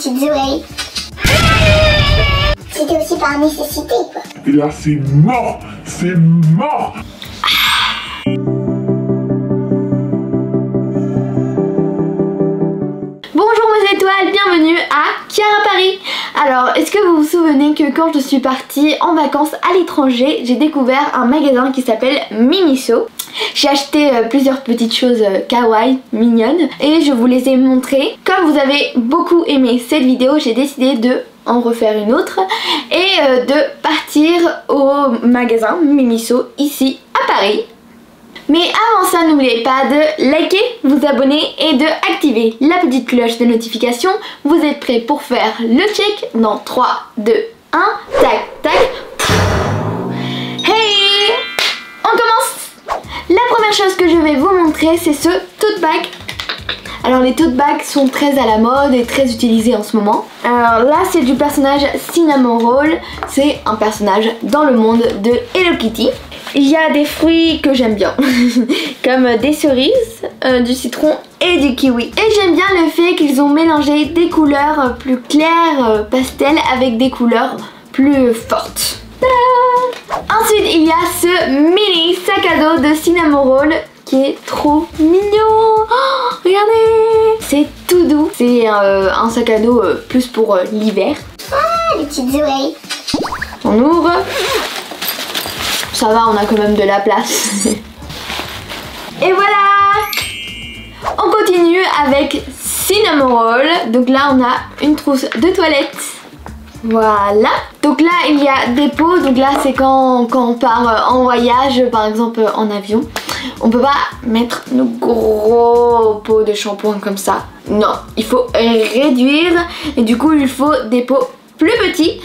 petites oreilles. C'était aussi par nécessité, quoi. Et là, c'est mort. C'est mort. Bonjour mes étoiles, bienvenue à Chiara Paris. Alors, est-ce que vous vous souvenez que quand je suis partie en vacances à l'étranger, j'ai découvert un magasin qui s'appelle Miniso. J'ai acheté plusieurs petites choses kawaii, mignonnes, et je vous les ai montrées. Comme vous avez beaucoup aimé cette vidéo, j'ai décidé de en refaire une autre et de partir au magasin Miniso ici à Paris. Mais avant ça, n'oubliez pas de liker, vous abonner et de activer la petite cloche de notification. Vous êtes prêts pour faire le check dans 3, 2, 1, tac, tac. Hey! On commence! La première chose que je vais vous montrer, c'est ce tote bag. Alors les tote bags sont très à la mode et très utilisés en ce moment. Alors là c'est du personnage Cinnamon Roll, c'est un personnage dans le monde de Hello Kitty. Il y a des fruits que j'aime bien, comme des cerises, du citron et du kiwi. Et j'aime bien le fait qu'ils ont mélangé des couleurs plus claires, pastel, avec des couleurs plus fortes. Tada! Ensuite il y a ce mini sac à dos de Cinnamon Roll qui est trop mignon. Oh, regardez, c'est tout doux. C'est un sac à dos plus pour l'hiver. Ah, les petites oreilles. On ouvre. Ça va, on a quand même de la place. Et voilà. On continue avec Cinnamon Roll. Donc là on a une trousse de toilette. Voilà. Donc là il y a des pots. Donc là c'est quand on part en voyage, par exemple en avion. On peut pas mettre nos gros pots de shampoing comme ça. Non, il faut réduire. Et du coup il faut des pots plus petits.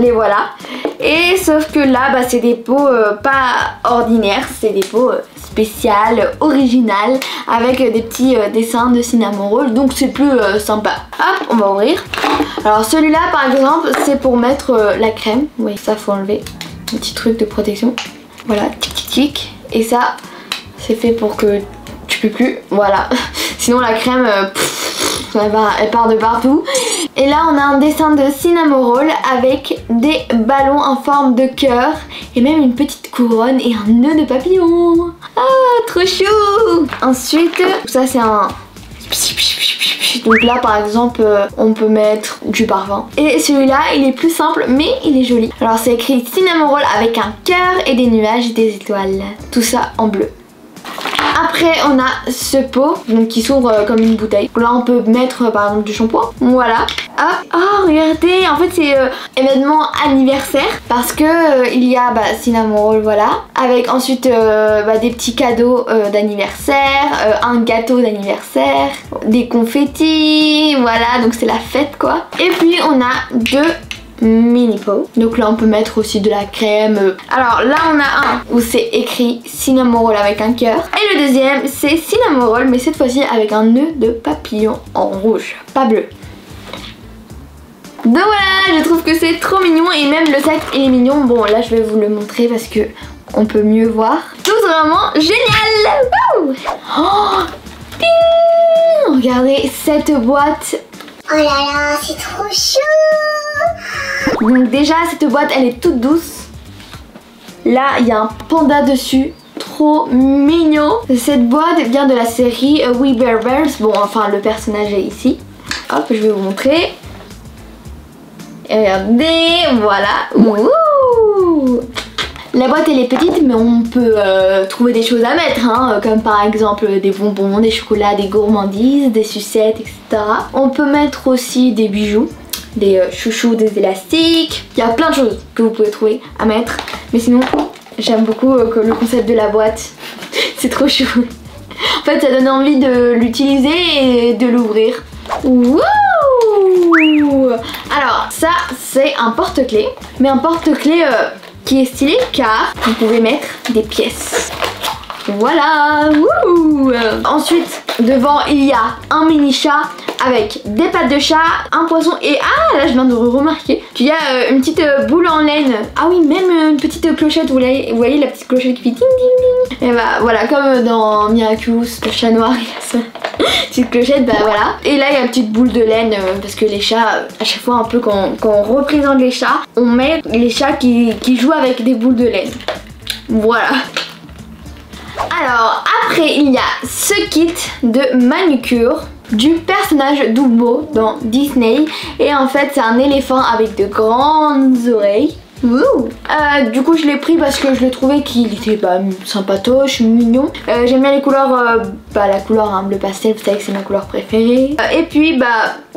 Les voilà. Et sauf que là bah, c'est des pots pas ordinaires, c'est des pots spéciales, originales, avec des petits dessins de Cinnamon Roll, donc c'est plus sympa. Hop, on va ouvrir. Alors celui-là par exemple c'est pour mettre la crème. Oui, ça faut enlever. Un petit truc de protection. Voilà, tic tic tic. Et ça c'est fait pour que tu peux plus. Voilà. Sinon la crème elle part de partout. Et là on a un dessin de Cinnamon Roll avec des ballons en forme de cœur et même une petite couronne et un nœud de papillon. Ah, trop chou. Ensuite, ça c'est un... Donc là par exemple on peut mettre du parfum. Et celui-là il est plus simple mais il est joli. Alors c'est écrit Cinnamon Roll avec un cœur et des nuages et des étoiles. Tout ça en bleu. Après on a ce pot donc, qui s'ouvre comme une bouteille. Là on peut mettre par exemple du shampoing. Voilà. Hop. Oh regardez, en fait c'est événement anniversaire parce que il y a Cinnamon Roll, voilà. Avec ensuite des petits cadeaux d'anniversaire, un gâteau d'anniversaire, des confettis, voilà, donc c'est la fête quoi. Et puis on a deux mini pot. Donc là on peut mettre aussi de la crème. Alors là on a un où c'est écrit Cinnamon Roll avec un cœur. Et le deuxième c'est Cinnamon Roll mais cette fois-ci avec un nœud de papillon en rouge, pas bleu. Donc voilà, je trouve que c'est trop mignon et même le sac il est mignon. Bon là je vais vous le montrer parce que on peut mieux voir. Tout vraiment génial. Wouh. Oh, ping. Regardez cette boîte. Oh là là, c'est trop chou. Donc déjà cette boîte elle est toute douce. Là il y a un panda dessus, trop mignon. Cette boîte vient de la série We Bare Bears. Bon enfin le personnage est ici. Hop, je vais vous montrer. Et regardez, voilà. Ouh. La boîte elle est petite mais on peut trouver des choses à mettre hein, comme par exemple des bonbons, des chocolats, des gourmandises, des sucettes, etc. On peut mettre aussi des bijoux, des chouchous, des élastiques. Il y a plein de choses que vous pouvez trouver à mettre. Mais sinon j'aime beaucoup que le concept de la boîte. C'est trop chou. En fait ça donne envie de l'utiliser et de l'ouvrir. Wouh! Alors ça c'est un porte-clés. Mais un porte-clés qui est stylé car vous pouvez mettre des pièces. Voilà. Wouh. Ensuite devant il y a un mini chat avec des pattes de chat, un poisson et ah là je viens de remarquer qu'il y a une petite boule en laine. Ah oui, même une petite clochette, vous voyez la petite clochette qui fait ding ding ding. Et bah voilà, comme dans Miraculous, le chat noir, il a sa petite clochette, bah voilà. Et là il y a une petite boule de laine parce que les chats, à chaque fois un peu quand on représente les chats, on met les chats qui jouent avec des boules de laine. Voilà. Alors après il y a ce kit de manucure du personnage Dumbo dans Disney et en fait c'est un éléphant avec de grandes oreilles. Du coup je l'ai pris parce que je le trouvais qu'il était sympatoche, mignon. J'aime bien les couleurs, la couleur bleu pastel, vous savez que c'est ma couleur préférée. Et puis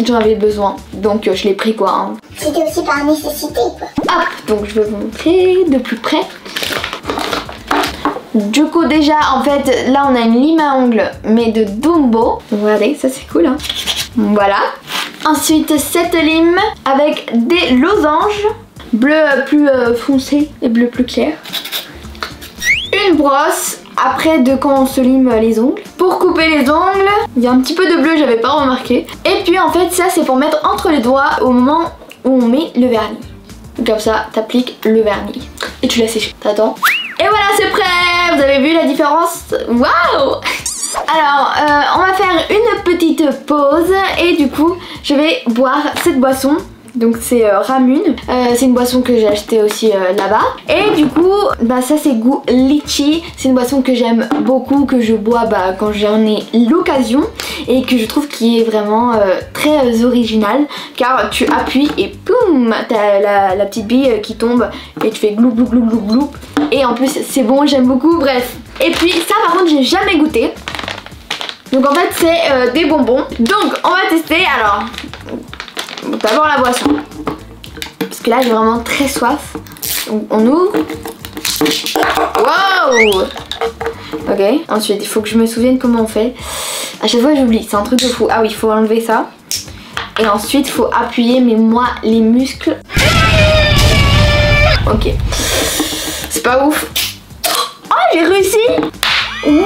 j'en avais besoin, donc je l'ai pris quoi. C'était aussi par nécessité quoi. Hop, donc je vais vous montrer de plus près. Du coup déjà en fait là on a une lime à ongles mais de Dumbo. Regardez, ça c'est cool hein. Voilà. Ensuite cette lime avec des losanges. Bleu plus foncé et bleu plus clair. Une brosse après de quand on se lime les ongles. Pour couper les ongles, il y a un petit peu de bleu, j'avais pas remarqué. Et puis en fait ça c'est pour mettre entre les doigts au moment où on met le vernis. Comme ça t'appliques le vernis et tu laisses sécher. T'attends. Et voilà c'est prêt. Vous avez vu la différence? Waouh. Alors on va faire une petite pause et du coup je vais boire cette boisson. Donc c'est Ramune, c'est une boisson que j'ai acheté aussi là-bas. Et du coup ça c'est goût litchi. C'est une boisson que j'aime beaucoup, que je bois quand j'en ai l'occasion. Et que je trouve qui est vraiment très original. Car tu appuies et poum, t'as la petite bille qui tombe. Et tu fais glou glou glou glou glou. Et en plus c'est bon, j'aime beaucoup, bref. Et puis ça par contre j'ai jamais goûté. Donc en fait c'est des bonbons. Donc on va tester alors. D'abord la boisson. Parce que là j'ai vraiment très soif. Donc on ouvre. Wow. Ok. Ensuite il faut que je me souvienne comment on fait. À chaque fois j'oublie, c'est un truc de fou. Ah oui, il faut enlever ça. Et ensuite il faut appuyer, mais moi les muscles. Ok. C'est pas ouf. Oh j'ai réussi. Wow.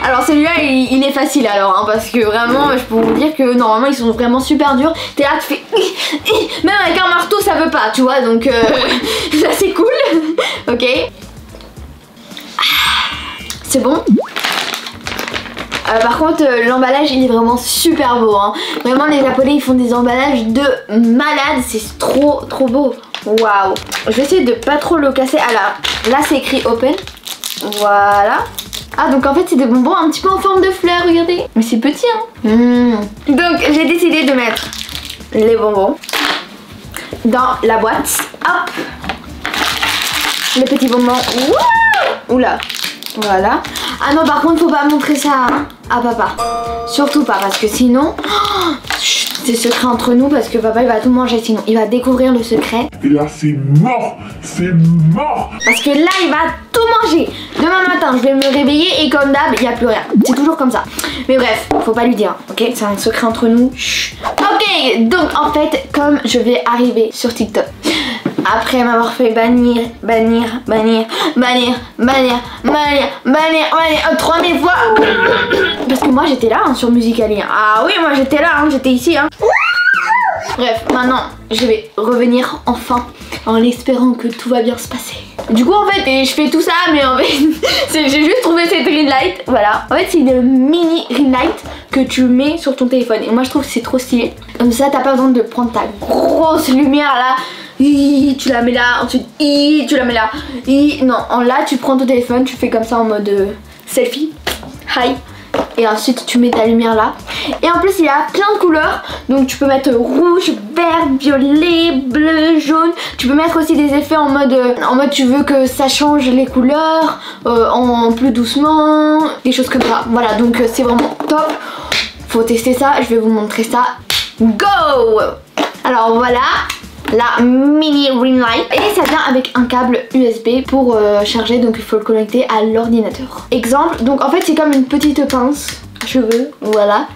Alors celui-là il est facile alors hein, parce que vraiment je peux vous dire que normalement ils sont vraiment super durs. T'es là tu fais même avec un marteau ça veut pas tu vois, donc ça c'est cool. Ok. C'est bon. Par contre l'emballage il est vraiment super beau hein. Vraiment les japonais ils font des emballages de malade. C'est trop beau. Waouh. Je vais essayer de pas trop le casser. Alors là c'est écrit open. Voilà. Ah donc en fait c'est des bonbons un petit peu en forme de fleurs, regardez. Mais c'est petit hein. Donc j'ai décidé de mettre les bonbons dans la boîte. Hop. Les petits bonbons. Wouh. Oula. Voilà. Ah non par contre faut pas montrer ça à papa. Surtout pas parce que sinon... c'est secret entre nous parce que papa il va tout manger sinon. Il va découvrir le secret. Et là c'est mort. C'est mort. Parce que là il va tout manger. Demain matin je vais me réveiller et comme d'hab il n'y a plus rien. C'est toujours comme ça. Mais bref, faut pas lui dire, ok? C'est un secret entre nous. Chut. Ok, donc en fait comme je vais arriver sur TikTok après m'avoir fait bannir 3000 fois. Parce que moi j'étais là hein, sur Musical.ly. Ah oui moi j'étais là, hein, j'étais ici hein. Bref, maintenant je vais revenir enfin en espérant que tout va bien se passer. Du coup en fait je fais tout ça mais en fait j'ai juste trouvé cette ring light. Voilà, en fait c'est une mini ring light que tu mets sur ton téléphone. Et moi je trouve que c'est trop stylé. Comme ça t'as pas besoin de prendre ta grosse lumière là. Tu la mets là, ensuite tu la mets là. Non, là tu prends ton téléphone, tu fais comme ça en mode selfie. Hi. Et ensuite tu mets ta lumière là. Et en plus il y a plein de couleurs. Donc tu peux mettre rouge, vert, violet, bleu, jaune. Tu peux mettre aussi des effets en mode tu veux que ça change les couleurs en plus doucement, des choses comme ça. Voilà, donc c'est vraiment top. Faut tester ça, je vais vous montrer ça. Go. Alors voilà la mini ring light et ça vient avec un câble USB pour charger, donc il faut le connecter à l'ordinateur. Exemple, donc en fait c'est comme une petite pince à cheveux, voilà,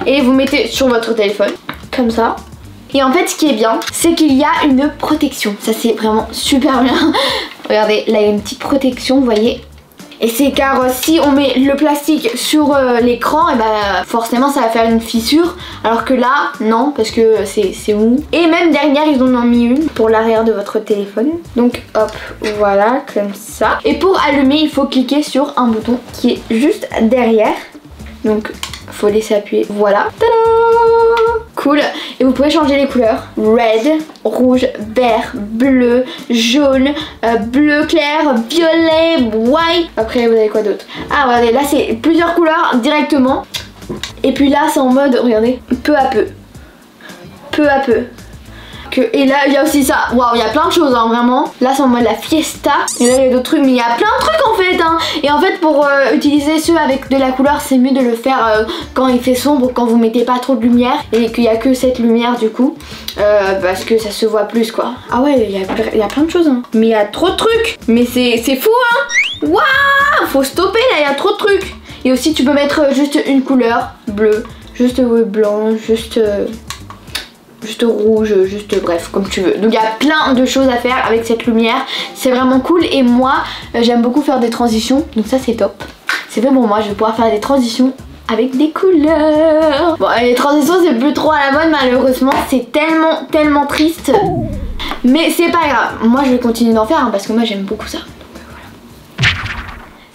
et vous mettez sur votre téléphone comme ça. Et en fait ce qui est bien c'est qu'il y a une protection, ça c'est vraiment super bien. Regardez, là il y a une petite protection, vous voyez. Et c'est car si on met le plastique sur l'écran, et bah forcément ça va faire une fissure. Alors que là, non, parce que c'est mou. Et même derrière, ils en ont mis une pour l'arrière de votre téléphone. Donc hop, voilà, comme ça. Et pour allumer, il faut cliquer sur un bouton qui est juste derrière. Donc faut laisser appuyer, voilà. Tada! Cool. Et vous pouvez changer les couleurs. Red, rouge, vert, bleu, jaune, bleu clair, violet, white. Après vous avez quoi d'autre? Ah regardez, là c'est plusieurs couleurs directement. Et puis là c'est en mode, regardez, peu à peu. Peu à peu. Et là il y a aussi ça, waouh, il y a plein de choses hein, vraiment. Là c'est en mode la fiesta. Et là il y a d'autres trucs, mais il y a plein de trucs en fait hein. Et en fait pour utiliser ceux avec de la couleur, c'est mieux de le faire quand il fait sombre, quand vous mettez pas trop de lumière et qu'il y a que cette lumière du coup, parce que ça se voit plus quoi. Ah ouais, il y a plein de choses hein. Mais il y a trop de trucs. Mais c'est fou hein. Waouh, faut stopper là, il y a trop de trucs. Et aussi tu peux mettre juste une couleur, bleu, juste blanc, juste rouge, juste bref, comme tu veux. Donc il y a plein de choses à faire avec cette lumière. C'est vraiment cool. Et moi, j'aime beaucoup faire des transitions. Donc ça, c'est top. C'est fait pour moi. Je vais pouvoir faire des transitions avec des couleurs. Bon, les transitions, c'est plus trop à la mode, malheureusement. C'est tellement triste. Mais c'est pas grave. Moi, je vais continuer d'en faire hein, parce que moi, j'aime beaucoup ça. Donc, voilà.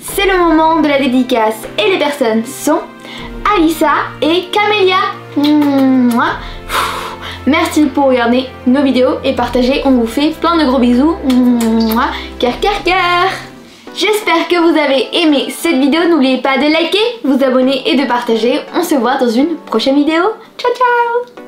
C'est le moment de la dédicace. Et les personnes sont Alissa et Camélia. Merci pour regarder nos vidéos et partager. On vous fait plein de gros bisous. Cœur, cœur, cœur. J'espère que vous avez aimé cette vidéo. N'oubliez pas de liker, vous abonner et de partager. On se voit dans une prochaine vidéo. Ciao, ciao.